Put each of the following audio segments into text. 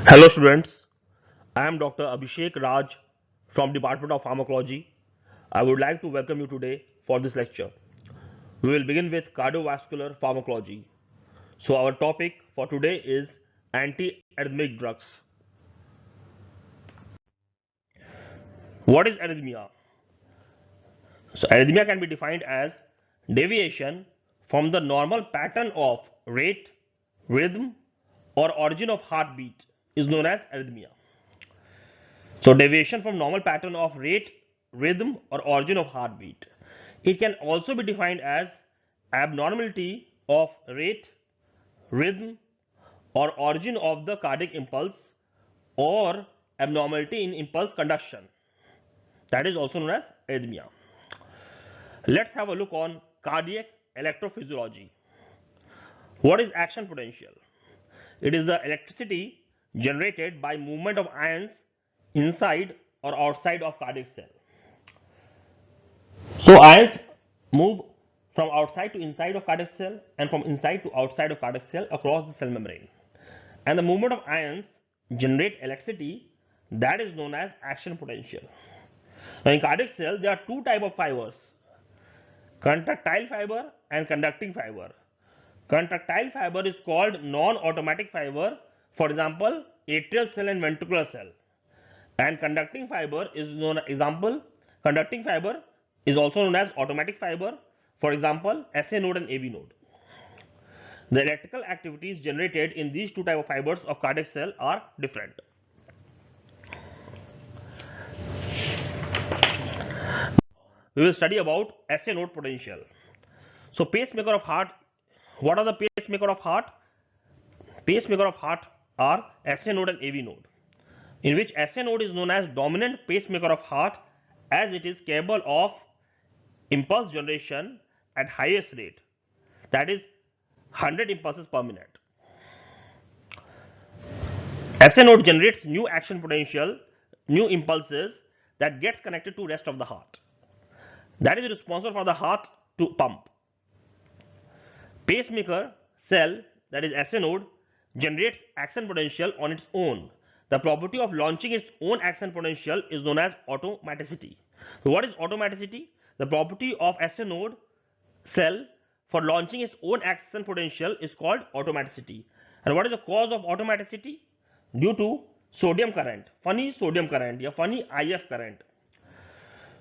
Hello students, I am Dr. Abhishek Raj from Department of Pharmacology. I would like to welcome you today for this lecture. We will begin with cardiovascular pharmacology. So our topic for today is anti-arrhythmic drugs. What is arrhythmia? So arrhythmia can be defined as deviation from the normal pattern of rate, rhythm or origin of heartbeat is known as arrhythmia. So deviation from normal pattern of rate, rhythm or origin of heartbeat. It can also be defined as abnormality of rate, rhythm or origin of the cardiac impulse or abnormality in impulse conduction. That is also known as arrhythmia. Let's have a look on cardiac electrophysiology. What is action potential? It is the electricity generated by movement of ions inside or outside of cardiac cell. So ions move from outside to inside of cardiac cell and from inside to outside of cardiac cell across the cell membrane. And the movement of ions generate electricity that is known as action potential. Now in cardiac cell there are two types of fibers, contractile fiber and conducting fiber. Contractile fiber is called non-automatic fiber, for example atrial cell and ventricular cell. And conducting fiber is known as example conducting fiber is also known as automatic fiber, for example SA node and AV node. The electrical activities generated in these two types of fibers of cardiac cell are different. We will study about SA node potential. So pacemaker of heart, what are the pacemaker of heart? Pacemaker of heart are SA node and AV node, in which SA node is known as dominant pacemaker of heart as it is capable of impulse generation at highest rate, that is 100 impulses per minute. SA node generates new action potential, new impulses that gets connected to rest of the heart. That is responsible for the heart to pump. Pacemaker cell, that is SA node, generates action potential on its own. The property of launching its own action potential is known as automaticity. So what is automaticity? The property of SA node cell for launching its own action potential is called automaticity. And what is the cause of automaticity? Due to sodium current, funny sodium current, या funny IF current.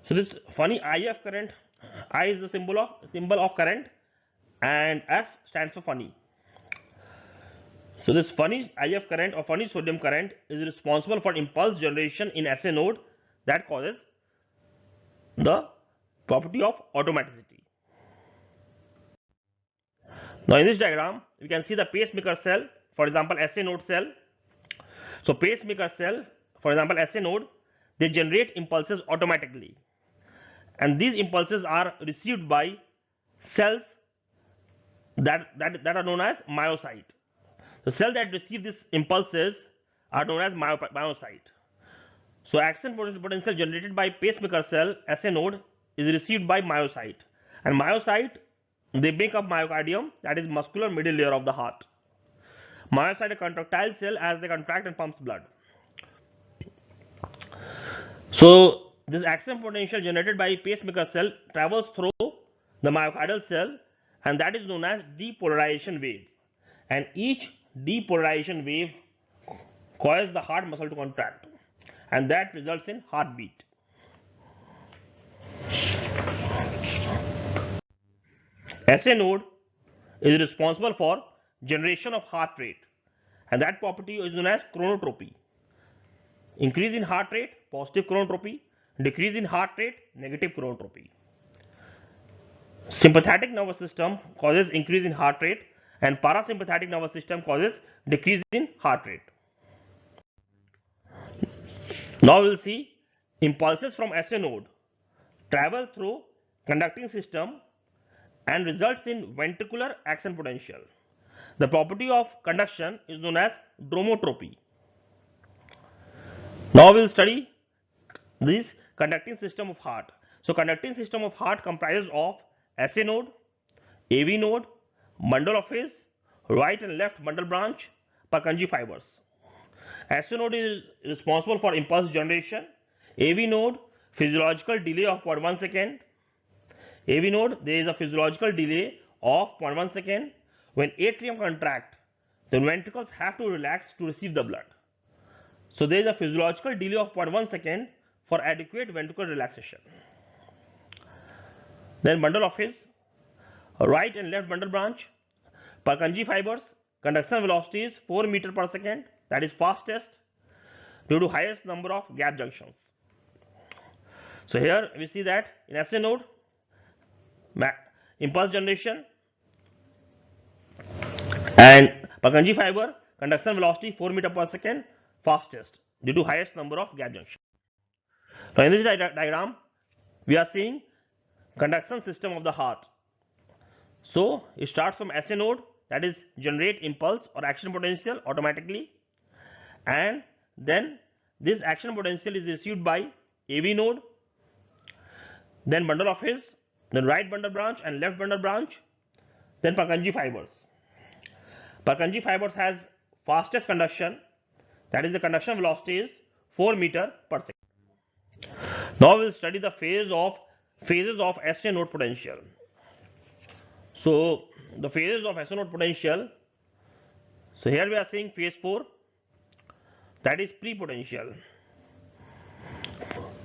So this funny IF current, I is the symbol of current and F stands for funny. So this funny IF current or funny sodium current is responsible for impulse generation in SA node that causes the property of automaticity. Now in this diagram, you can see the pacemaker cell, for example SA node cell. So pacemaker cell, for example SA node, they generate impulses automatically, and these impulses are received by cells that are known as myocyte. The cells that receive these impulses are known as myocyte. So action potential generated by pacemaker cell SA node is received by myocyte, and myocyte, they make up myocardium, that is muscular middle layer of the heart. Myocyte a contractile cell as they contract and pumps blood. So this action potential generated by pacemaker cell travels through the myocardial cell, and that is known as depolarization wave. And each depolarization wave causes the heart muscle to contract, and that results in heartbeat. SA node is responsible for generation of heart rate, and that property is known as chronotropy. Increase in heart rate, positive chronotropy; decrease in heart rate, negative chronotropy. Sympathetic nervous system causes increase in heart rate, and parasympathetic nervous system causes decrease in heart rate. Now we will see impulses from SA node travel through conducting system and results in ventricular action potential. The property of conduction is known as dromotropy. Now we will study this conducting system of heart. So conducting system of heart comprises of SA node, AV node, bundle of his, right and left bundle branch, Purkinje fibers. SO node is responsible for impulse generation. AV node, physiological delay of 0.1 second. AV node, there is a physiological delay of 0.1 second. When atrium contract, the ventricles have to relax to receive the blood. So there is a physiological delay of 0.1 second for adequate ventricular relaxation. Then bundle of His, right and left bundle branch. Purkinje fibers, conduction velocity is 4 meter per second, that is fastest due to highest number of gap junctions. So here we see that in SA node, impulse generation and Purkinje fiber, conduction velocity 4 meter per second, fastest due to highest number of gap junctions. Now in this diagram, we are seeing conduction system of the heart. So it starts from SA node, that is generate impulse or action potential automatically, and then this action potential is received by AV node, then bundle of His, then right bundle branch and left bundle branch, then Purkinje fibers. Purkinje fibers has fastest conduction, that is the conduction velocity is 4 meter per second. Now we will study the phases of SA node potential. So the phases of SA node potential. So here we are seeing phase 4, that is pre-potential.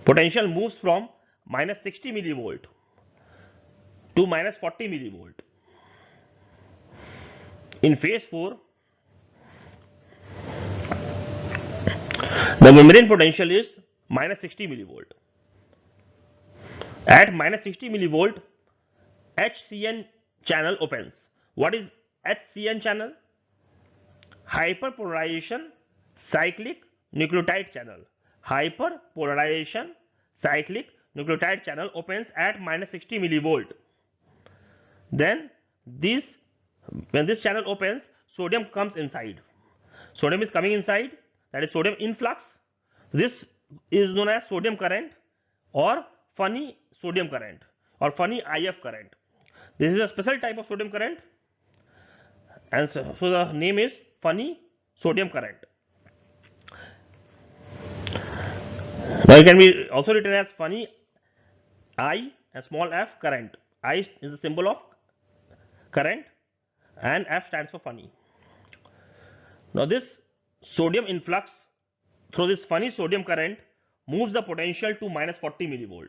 Potential moves from minus 60 millivolt to minus 40 millivolt. In phase 4, the membrane potential is minus 60 millivolt. At minus 60 millivolt, HCN channel opens. What is HCN channel? Hyperpolarization cyclic nucleotide channel. Hyperpolarization cyclic nucleotide channel opens at minus 60 millivolt. Then when this channel opens, sodium comes inside. Sodium is coming inside, that is sodium influx. This is known as sodium current or funny sodium current or funny IF current. This is a special type of sodium current, and so the name is funny sodium current. Now it can be also written as funny I and small f current. I is the symbol of current and F stands for funny. Now this sodium influx through this funny sodium current moves the potential to minus 40 millivolt.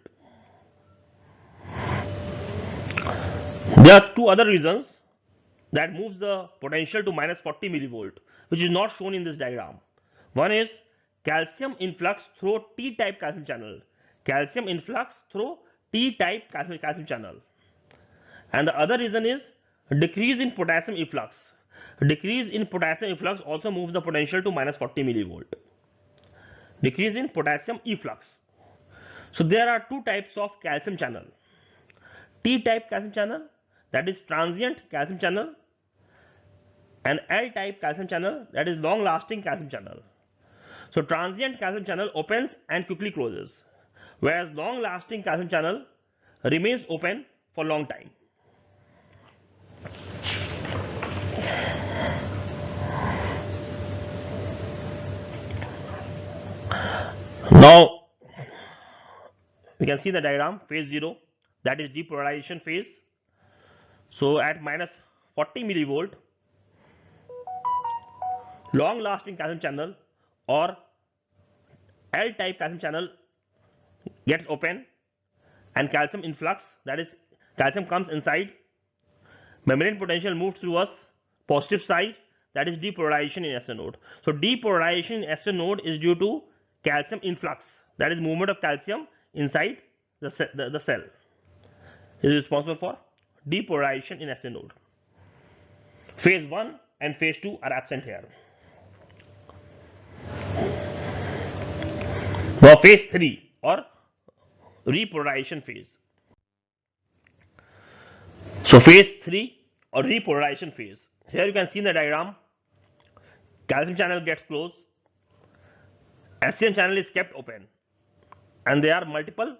There are two other reasons that moves the potential to minus 40 millivolt, which is not shown in this diagram. One is calcium influx through T-type calcium channel. Calcium influx through T-type calcium channel. And the other reason is decrease in potassium efflux. Decrease in potassium efflux also moves the potential to minus 40 millivolt. Decrease in potassium efflux. So there are two types of calcium channel. T-type calcium channel, that is transient calcium channel, and L-type calcium channel, that is long-lasting calcium channel. So transient calcium channel opens and quickly closes, whereas long-lasting calcium channel remains open for long time. Now we can see the diagram, phase 0, that is depolarization phase. So at minus 40 millivolt, long lasting calcium channel or L type calcium channel gets open and calcium influx, that is calcium comes inside. Membrane potential moves towards positive side, that is depolarization in SA node. So depolarization in SA node is due to calcium influx, that is movement of calcium inside the cell. It is responsible for depolarization in SA node. Phase 1 and phase 2 are absent here. Now phase 3 or repolarization phase. So phase 3 or repolarization phase. Here you can see in the diagram, calcium channel gets closed, SCN channel is kept open, and there are multiple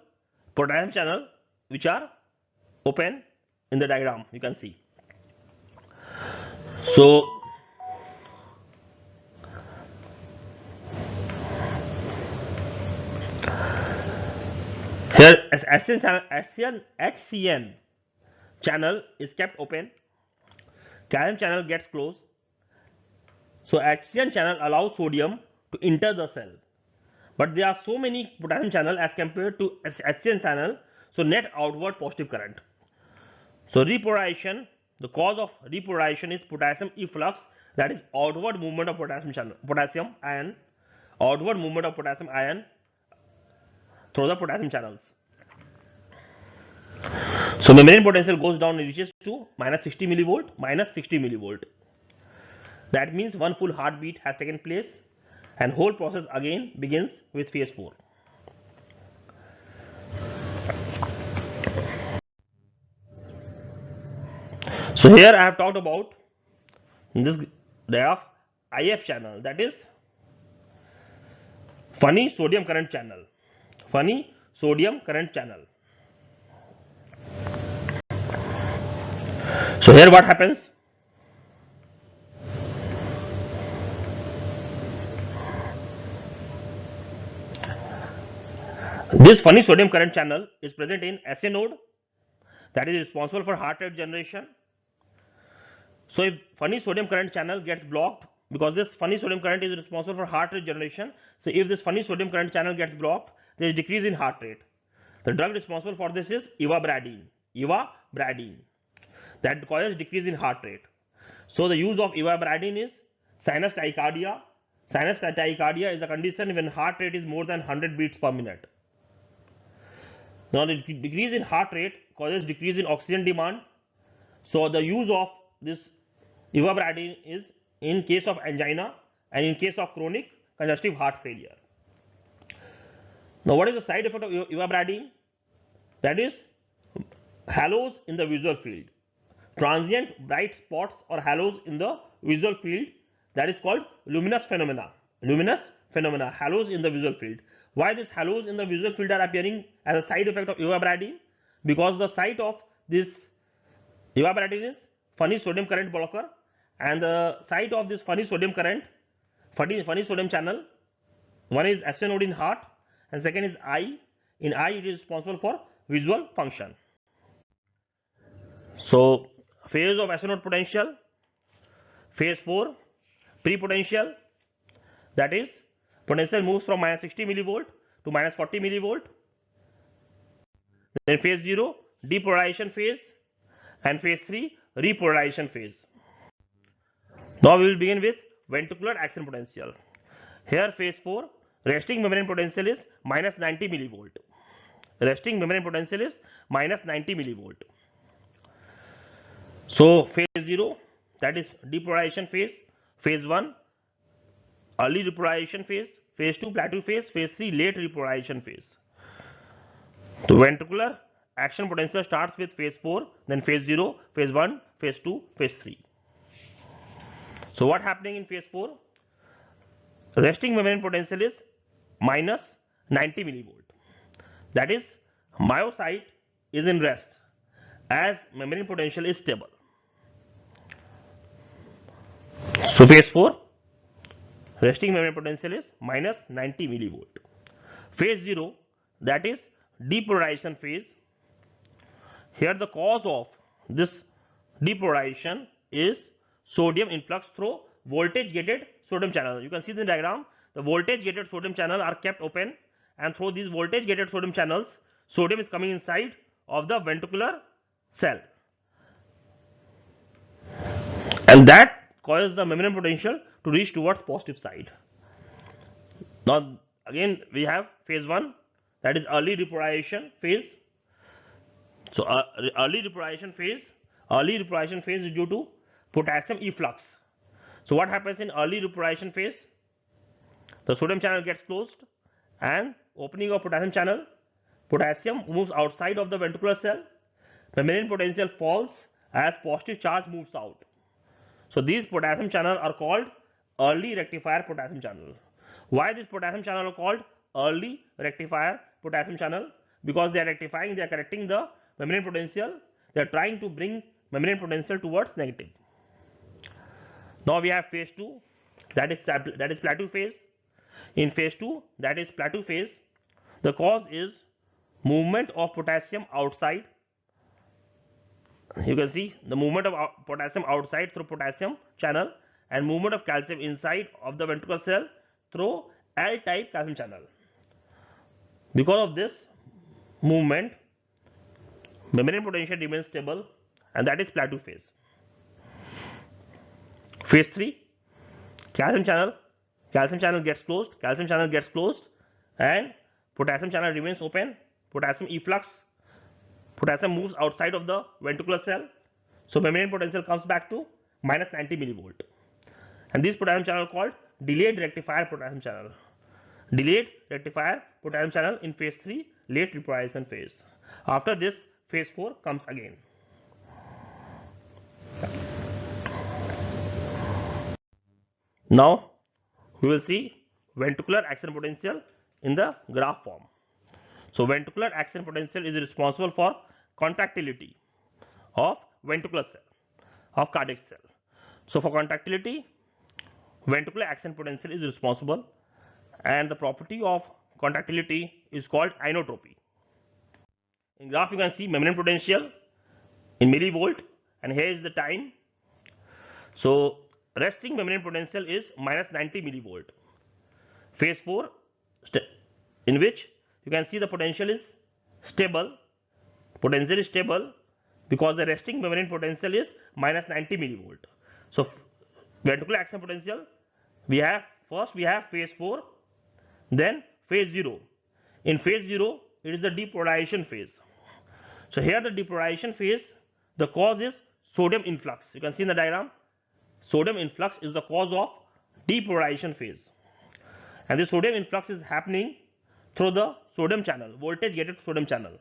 potassium channel which are open in the diagram, you can see. So as HCN channel is kept open, calcium channel gets closed. So HCN channel allows sodium to enter the cell, but there are so many potassium channel as compared to HCN channel, so net outward positive current. So repolarization, the cause of repolarization is potassium efflux, that is outward movement of potassium ion, outward movement of potassium ion through the potassium channels. So membrane potential goes down and reaches to minus 60 millivolt, minus 60 millivolt. That means one full heartbeat has taken place and whole process again begins with phase 4. So here I have talked about this graph IF channel, that is funny sodium current channel. Funny sodium current channel. So here what happens? This funny sodium current channel is present in SA node, that is responsible for heart rate generation. So if funny sodium current channel gets blocked, because this funny sodium current is responsible for heart rate generation, so if this funny sodium current channel gets blocked, there is decrease in heart rate. The drug responsible for this is ivabradine. Ivabradine, that causes decrease in heart rate. So the use of ivabradine is sinus tachycardia. Sinus tachycardia is a condition when heart rate is more than 100 beats per minute. Now the decrease in heart rate causes decrease in oxygen demand. So the use of this ivabradine is in case of angina and in case of chronic congestive heart failure. Now what is the side effect of ivabradine? That is halos in the visual field. Transient bright spots or halos in the visual field, that is called luminous phenomena. Luminous phenomena, halos in the visual field. Why these halos in the visual field are appearing as a side effect of ivabradine? Because the site of this ivabradine is funny sodium current blocker, and the site of this funny sodium current, funny sodium channel, one is SA node in heart and second is eye. In eye it is responsible for visual function. So phase of SA node potential, phase 4 pre-potential, that is potential moves from minus 60 millivolt to minus 40 millivolt. Then phase 0 depolarization phase and phase 3 repolarization phase. Now we will begin with ventricular action potential. Here phase 4 resting membrane potential is minus 90 millivolt. Resting membrane potential is minus 90 millivolt. So phase 0, that is depolarization phase, phase 1 early repolarization phase, phase 2 plateau phase, phase 3 late repolarization phase. So ventricular action potential starts with phase 4, then phase 0, phase 1, phase 2, phase 3. So what happening in phase 4? Resting membrane potential is minus 90 millivolt. That is myocyte is in rest as membrane potential is stable. So phase 4 resting membrane potential is minus 90 millivolt. Phase 0, that is depolarization phase. Here the cause of this depolarization is sodium influx through voltage gated sodium channel. You can see the diagram, the voltage gated sodium channel are kept open, and through these voltage gated sodium channels sodium is coming inside of the ventricular cell, and that causes the membrane potential to reach towards positive side. Now again we have phase 1, that is early repolarization phase. So early repolarization phase is due to potassium efflux. So what happens in early repolarization phase? The sodium channel gets closed and opening of potassium channel, potassium moves outside of the ventricular cell, membrane potential falls as positive charge moves out. So these potassium channels are called early rectifier potassium channel. Why this potassium channel are called early rectifier potassium channel? Because they are rectifying, they are correcting the membrane potential, they are trying to bring membrane potential towards negative. Now we have phase 2, that is plateau phase. In phase 2, that is plateau phase, the cause is movement of potassium outside. You can see the movement of potassium outside through potassium channel and movement of calcium inside of the ventricular cell through L-type calcium channel. Because of this movement, membrane potential remains stable, and that is plateau phase. Phase 3, calcium channel gets closed, and potassium channel remains open. Potassium efflux, potassium moves outside of the ventricular cell, so membrane potential comes back to minus 90 millivolt. And this potassium channel called delayed rectifier potassium channel. Delayed rectifier potassium channel in phase 3, late repolarization phase. After this, phase 4 comes again. Now we will see ventricular action potential in the graph form. So ventricular action potential is responsible for contractility of ventricular cell, of cardiac cell. So for contractility, ventricular action potential is responsible, and the property of contractility is called inotropy. In graph you can see membrane potential in millivolt, and here is the time. So resting membrane potential is minus 90 millivolt. Phase 4, in which you can see the potential is stable. Potential is stable because the resting membrane potential is minus 90 millivolt. So ventricular action potential, we have phase 4, then phase 0. In phase 0, it is the depolarization phase. So here the depolarization phase, the cause is sodium influx. You can see in the diagram, sodium influx is the cause of depolarization phase, and the sodium influx is happening through the sodium channel, voltage gated sodium channel,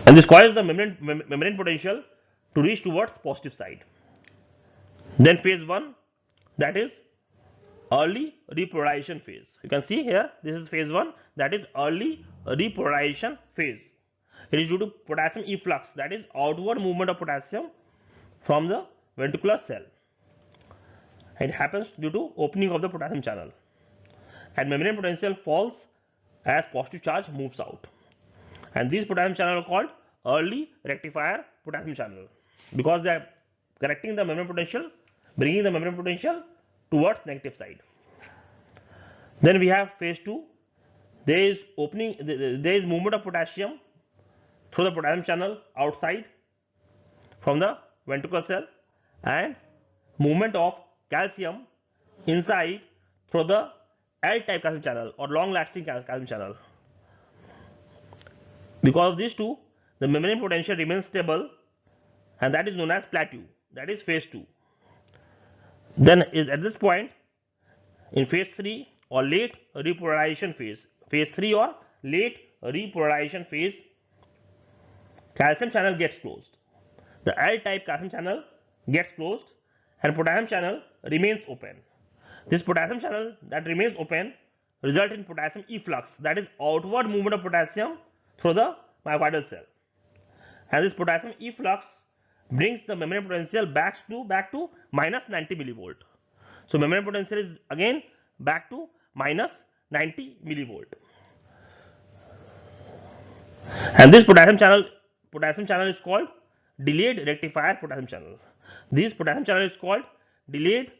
and this causes the membrane potential to reach towards positive side. Then phase 1, that is early repolarization phase. You can see here, this is phase 1, that is early repolarization phase. It is due to potassium efflux, that is outward movement of potassium from the ventricular cell. It happens due to opening of the potassium channel, and membrane potential falls as positive charge moves out. And these potassium channel are called early rectifier potassium channel because they are correcting the membrane potential, bringing the membrane potential towards negative side. Then we have phase 2. There is movement of potassium through the potassium channel outside from the ventricular cell, and movement of calcium inside through the L-type calcium channel or long-lasting calcium channel. Because of these two, the membrane potential remains stable, and that is known as plateau. That is phase 2. Then at this point, in phase 3 or late repolarization phase, calcium channel gets closed. The L-type calcium channel gets closed, and potassium channel remains open. This potassium channel that remains open result in potassium efflux, that is outward movement of potassium through the myocardial cell, and this potassium efflux brings the membrane potential back to minus 90 millivolt. So membrane potential is again back to minus 90 millivolt, and this potassium channel is called delayed rectifier potassium channel. This potassium channel is called delayed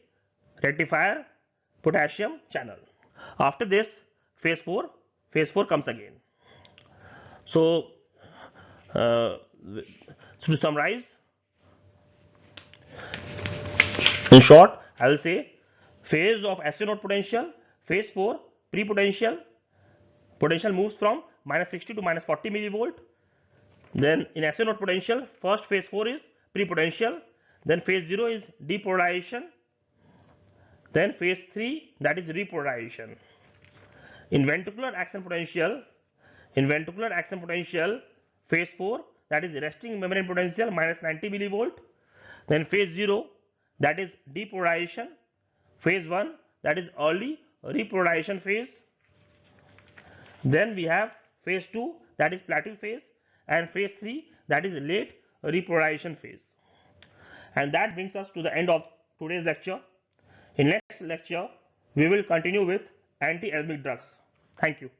rectifier potassium channel. After this, phase 4 comes again. So to summarize, in short, I will say phase of SO node potential, phase 4, pre-potential, potential moves from minus 60 to minus 40 millivolt. Then in SO node potential, first phase 4 is pre-potential, then phase 0 is depolarization, then phase 3, that is repolarization. In ventricular action potential, phase 4, that is resting membrane potential minus 90 millivolt, then phase 0, that is depolarization, phase 1, that is early repolarization phase, then we have phase 2, that is plateau phase, and phase 3, that is late repolarization phase. And that brings us to the end of today's lecture. In next lecture, we will continue with antiarrhythmic drugs. Thank you.